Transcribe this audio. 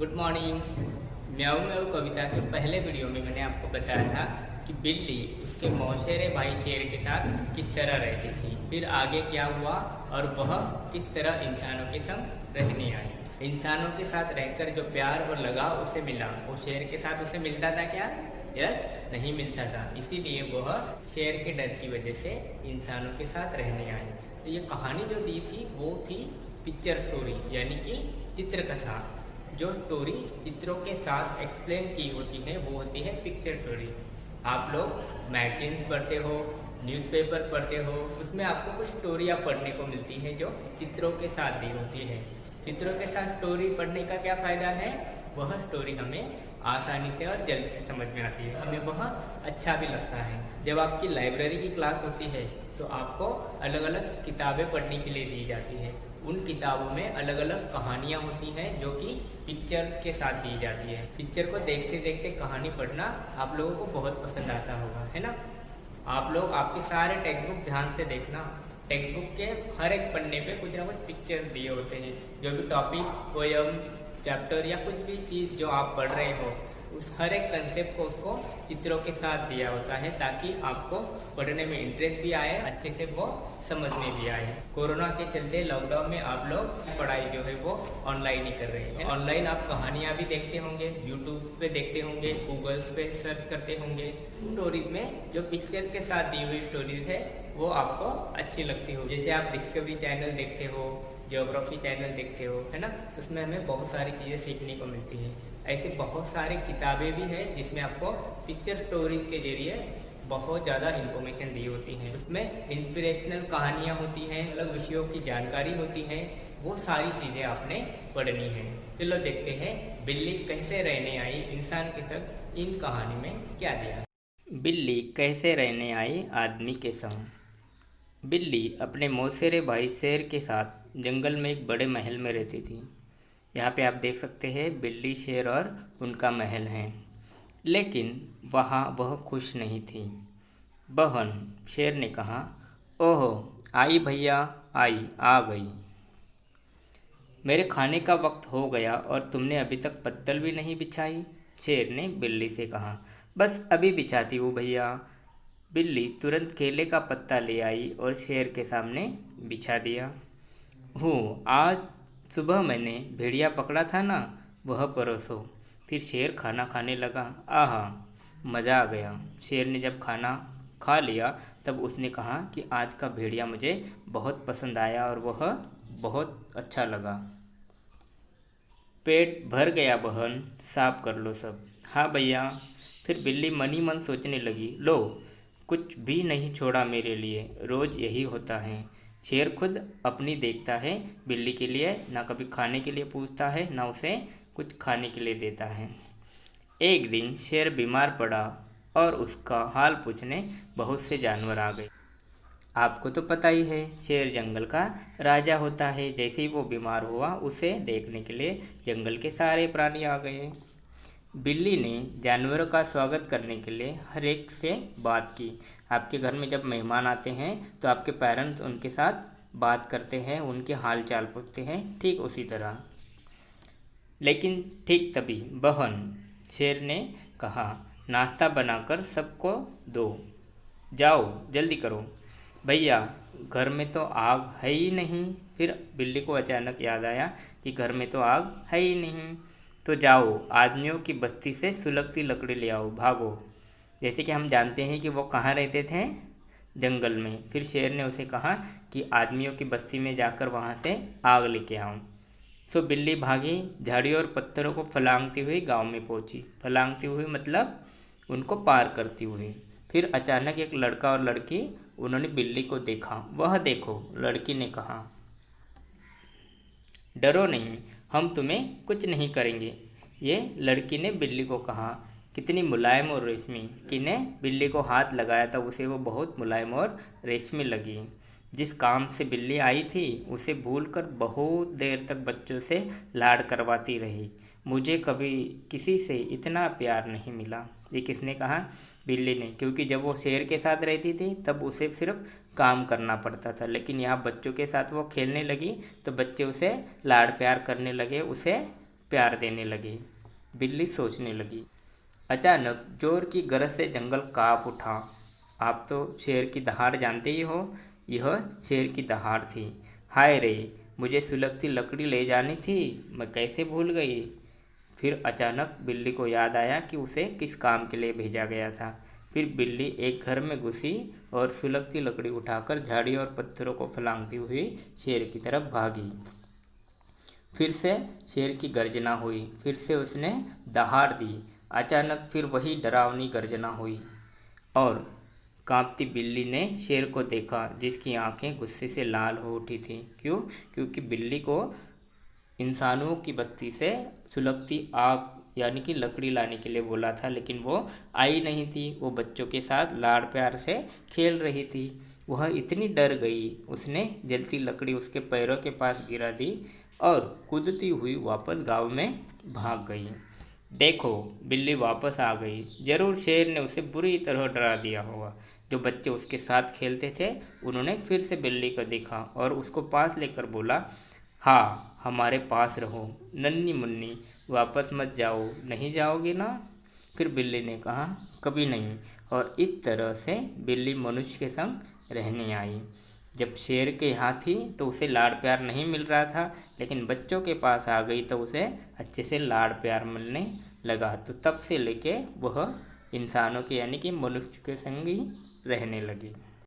Good morning. म्याऊ म्याऊ कविता के पहले वीडियो में मैंने आपको बताया था कि बिल्ली उसके मौसेरे भाई शेर के साथ किस तरह रहती थी, फिर आगे क्या हुआ और वह किस तरह इंसानों के संग रहने आई। इंसानों के साथ रहकर जो प्यार और लगाव उसे मिला, वो शेर के साथ उसे मिलता था क्या? यस, नहीं मिलता था। इसीलिए वह शेर के डर की वजह से इंसानों के साथ रहने आई। तो ये कहानी जो दी थी वो थी पिक्चर स्टोरी, यानी कि चित्रकथा। जो स्टोरी चित्रों के साथ एक्सप्लेन की होती है वो होती है पिक्चर स्टोरी। आप लोग मैगजीन पढ़ते हो, न्यूज़पेपर पढ़ते हो, उसमें आपको कुछ स्टोरियाँ पढ़ने को मिलती है जो चित्रों के साथ दी होती है। चित्रों के साथ स्टोरी पढ़ने का क्या फ़ायदा है? वह स्टोरी हमें आसानी से और जल्दी से समझ में आती है, हमें वह अच्छा भी लगता है। जब आपकी लाइब्रेरी की क्लास होती है तो आपको अलग अलग किताबें पढ़ने के लिए दी जाती है। उन किताबों में अलग अलग कहानियाँ होती हैं जो कि पिक्चर के साथ दी जाती है। पिक्चर को देखते देखते कहानी पढ़ना आप लोगों को बहुत पसंद आता होगा, है ना? आप लोग आपके सारे टेक्स्ट बुक ध्यान से देखना। टेक्स्ट बुक के हर एक पन्ने पे कुछ ना कुछ पिक्चर दिए होते हैं। जो भी टॉपिक, पोयम, चैप्टर या कुछ भी चीज़ जो आप पढ़ रहे हो, उस हर एक कंसेप्ट को उसको चित्रों के साथ दिया होता है ताकि आपको पढ़ने में इंटरेस्ट भी आए, अच्छे से वो समझ में भी आए। कोरोना के चलते लॉकडाउन में आप लोग पढ़ाई जो है वो ऑनलाइन ही कर रहे हैं। ऑनलाइन आप कहानियाँ भी देखते होंगे, यूट्यूब पे देखते होंगे, गूगल पे सर्च करते होंगे। स्टोरीज में जो पिक्चर के साथ दी हुई स्टोरीज है वो आपको अच्छी लगती हो। जैसे आप डिस्कवरी चैनल देखते हो, ज्योग्राफी चैनल देखते हो, है ना? उसमें हमें बहुत सारी चीज़ें सीखने को मिलती हैं। ऐसे बहुत सारी किताबें भी हैं जिसमें आपको पिक्चर स्टोरीज के जरिए बहुत ज़्यादा इंफॉर्मेशन दी होती हैं। उसमें इंस्पिरेशनल कहानियाँ होती हैं, अलग विषयों की जानकारी होती है। वो सारी चीज़ें आपने पढ़नी है। चलो देखते हैं बिल्ली कैसे रहने आई इंसान के संग। इन कहानी में क्या दिया? बिल्ली कैसे रहने आई आदमी के संग। बिल्ली अपने मौसेरे भाई शेर के साथ जंगल में एक बड़े महल में रहती थी। यहाँ पे आप देख सकते हैं बिल्ली, शेर और उनका महल है। लेकिन वहाँ वह खुश नहीं थी। बहन, शेर ने कहा, ओहो आई भैया, आई आ गई। मेरे खाने का वक्त हो गया और तुमने अभी तक पत्तल भी नहीं बिछाई। शेर ने बिल्ली से कहा, बस अभी बिछाती हूँ भैया। बिल्ली तुरंत केले का पत्ता ले आई और शेर के सामने बिछा दिया। आज सुबह मैंने भेड़िया पकड़ा था ना, वह परोसो। फिर शेर खाना खाने लगा। आहा, मज़ा आ गया। शेर ने जब खाना खा लिया तब उसने कहा कि आज का भेड़िया मुझे बहुत पसंद आया और वह बहुत अच्छा लगा। पेट भर गया बहन, साफ कर लो सब। हाँ भैया। फिर बिल्ली मनी मन सोचने लगी, लो कुछ भी नहीं छोड़ा मेरे लिए, रोज़ यही होता है। शेर खुद अपनी देखता है, बिल्ली के लिए ना कभी खाने के लिए पूछता है ना उसे कुछ खाने के लिए देता है। एक दिन शेर बीमार पड़ा और उसका हाल पूछने बहुत से जानवर आ गए। आपको तो पता ही है, शेर जंगल का राजा होता है। जैसे ही वो बीमार हुआ उसे देखने के लिए जंगल के सारे प्राणी आ गए। बिल्ली ने जानवरों का स्वागत करने के लिए हर एक से बात की। आपके घर में जब मेहमान आते हैं तो आपके पेरेंट्स उनके साथ बात करते हैं, उनके हाल चाल पूछते हैं, ठीक उसी तरह। लेकिन ठीक तभी बहन, शेर ने कहा, नाश्ता बनाकर सबको दो, जाओ जल्दी करो। भैया, घर में तो आग है ही नहीं। फिर बिल्ली को अचानक याद आया कि घर में तो आग है ही नहीं। तो जाओ आदमियों की बस्ती से सुलगती लकड़ी ले आओ, भागो। जैसे कि हम जानते हैं कि वो कहाँ रहते थे, जंगल में। फिर शेर ने उसे कहा कि आदमियों की बस्ती में जाकर वहाँ से आग लेके आओ। सो बिल्ली भागी, झाड़ियों और पत्थरों को फलांगती हुई गांव में पहुँची। फलांगती हुई मतलब उनको पार करती हुई। फिर अचानक एक लड़का और लड़की, उन्होंने बिल्ली को देखा। वह देखो, लड़की ने कहा, डरो नहीं, हम तुम्हें कुछ नहीं करेंगे। ये लड़की ने बिल्ली को कहा। कितनी मुलायम और रेशमी। किने बिल्ली को हाथ लगाया था उसे वो बहुत मुलायम और रेशमी लगी। जिस काम से बिल्ली आई थी उसे भूलकर बहुत देर तक बच्चों से लाड करवाती रही। मुझे कभी किसी से इतना प्यार नहीं मिला। ये किसने कहा? बिल्ली ने। क्योंकि जब वो शेर के साथ रहती थी तब उसे सिर्फ काम करना पड़ता था, लेकिन यहाँ बच्चों के साथ वो खेलने लगी तो बच्चे उसे लाड प्यार करने लगे, उसे प्यार देने लगे। बिल्ली सोचने लगी। अचानक जोर की गरज से जंगल काँप उठा। आप तो शेर की दहाड़ जानते ही हो, यह शेर की दहाड़ थी। हाय रे, मुझे सुलगती लकड़ी ले जानी थी, मैं कैसे भूल गई। फिर अचानक बिल्ली को याद आया कि उसे किस काम के लिए भेजा गया था। फिर बिल्ली एक घर में घुसी और सुलगती लकड़ी उठाकर झाड़ी और पत्थरों को फलांगती हुई शेर की तरफ भागी। फिर से शेर की गर्जना हुई। फिर से उसने दहाड़ दी। अचानक फिर वही डरावनी गर्जना हुई और कांपती बिल्ली ने शेर को देखा, जिसकी आंखें गुस्से से लाल हो उठी थीं। क्यों? क्योंकि बिल्ली को इंसानों की बस्ती से सुलगती आग यानी कि लकड़ी लाने के लिए बोला था, लेकिन वो आई नहीं थी। वो बच्चों के साथ लाड़ प्यार से खेल रही थी। वह इतनी डर गई, उसने जलती लकड़ी उसके पैरों के पास गिरा दी और कूदती हुई वापस गांव में भाग गई। देखो, बिल्ली वापस आ गई। जरूर शेर ने उसे बुरी तरह डरा दिया होगा। जो बच्चे उसके साथ खेलते थे उन्होंने फिर से बिल्ली को देखा और उसको पास लेकर बोला, हाँ, हमारे पास रहो नन्ही मुन्नी, वापस मत जाओ, नहीं जाओगी ना? फिर बिल्ली ने कहा, कभी नहीं। और इस तरह से बिल्ली मनुष्य के संग रहने आई। जब शेर के यहाँ थी तो उसे लाड़ प्यार नहीं मिल रहा था, लेकिन बच्चों के पास आ गई तो उसे अच्छे से लाड़ प्यार मिलने लगा। तो तब से लेके वह इंसानों के यानी कि मनुष्य के संग ही रहने लगी।